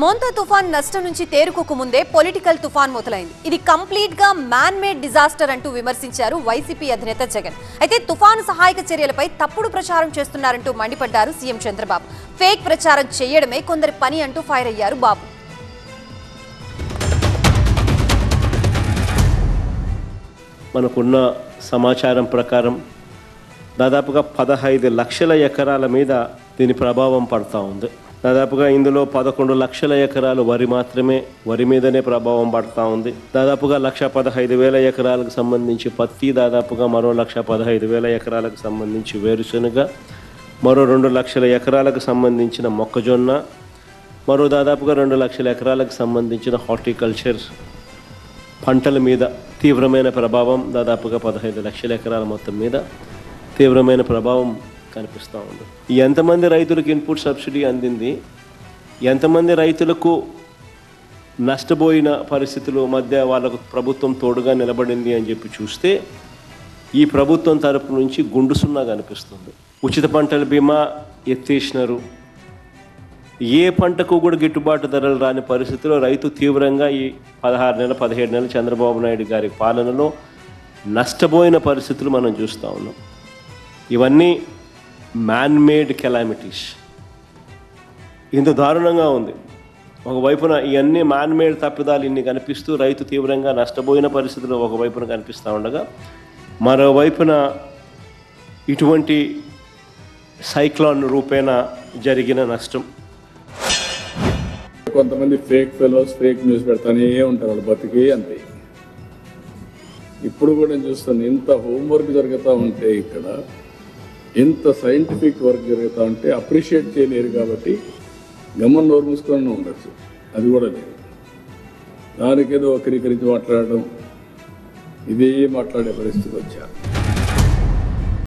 మోంతా తుఫాన్ నష్టం నుంచి తేరుకోక ముందే పొలిటికల్ తుఫాన్ మొదలైంది. ఇది కంప్లీట్ గా మ్యాన్ మేడ్ డిజాస్టర్ అంటూ విమర్శించారు వైసీపీ అధినేత జగన్. అయితే తుఫాను సహాయక చర్యలపై తప్పుడు ప్రచారం చేస్తున్నారంటూ మండిపడ్డారు సీఎం చంద్రబాబు. ఫేక్ ప్రచారం చేయడమే కొందరి పని అంటూ ఫైర్ అయ్యారు బాబు. మనకున్న సమాచారం ప్రకారం దాదాపుగా 15 లక్షల ఎకరాల మీద దీని ప్రభావం పడతా ఉంది. దాదాపుగా ఇందులో 11 లక్షల ఎకరాలు వరి మాత్రమే, వరి మీదనే ప్రభావం పడతా ఉంది. దాదాపుగా 1,15,000 ఎకరాలకు సంబంధించి పత్తి, దాదాపుగా మరో 1,15,000 ఎకరాలకు సంబంధించి వేరుశనగ, మరో 2 లక్షల ఎకరాలకు సంబంధించిన మొక్కజొన్న, మరో దాదాపుగా 2 లక్షల ఎకరాలకు సంబంధించిన హార్టికల్చర్ పంటల మీద తీవ్రమైన ప్రభావం, దాదాపుగా 15 లక్షల ఎకరాల మొత్తం మీద తీవ్రమైన ప్రభావం కనిపిస్తూ ఉంది. ఎంతమంది రైతులకు ఇన్పుట్ సబ్సిడీ అందింది, ఎంతమంది రైతులకు నష్టపోయిన పరిస్థితుల మధ్య వాళ్ళకు ప్రభుత్వం తోడుగా నిలబడింది అని చెప్పి చూస్తే ఈ ప్రభుత్వం తరపు నుంచి గుండు సున్నా కనిపిస్తుంది. ఉచిత పంటల బీమా ఎత్తేసినారు. ఏ పంటకు కూడా గిట్టుబాటు ధరలు రాని పరిస్థితిలో రైతు తీవ్రంగా ఈ 16 నెలలు 17 నెలలు చంద్రబాబు నాయుడు గారి పాలనలో నష్టపోయిన పరిస్థితులు మనం చూస్తూ ఉన్నాం. ఇవన్నీ మ్యాన్ మేడ్ కెలామిటీస్. ఇంత దారుణంగా ఉంది. ఒకవైపున ఇవన్నీ మ్యాన్ మేడ్ తప్పిదాలు ఇన్ని కనిపిస్తూ రైతు తీవ్రంగా నష్టపోయిన పరిస్థితులు ఒకవైపున కనిపిస్తూ ఉండగా, మరోవైపున ఇటువంటి సైక్లాన్ రూపేణ జరిగిన నష్టం. కొంతమంది ఫేక్ ఫెలోస్ ఫేక్ న్యూస్ పెడతానే ఉంటారు, వాళ్ళు బతికే అంతే. ఇప్పుడు కూడా నేను చూస్తాను, ఇంత హోంవర్క్ జరుగుతూ ఉంటే, ఇక్కడ ఎంత సైంటిఫిక్ వర్క్ జరుగుతూ ఉంటే అప్రిషియేట్ చేయలేరు. కాబట్టి గమ్మం నోరు మూసుకొని ఉండొచ్చు, అది కూడా లేదు. దానికేదో వక్రీకరించి మాట్లాడడం, ఇదే మాట్లాడే పరిస్థితికి వచ్చారు.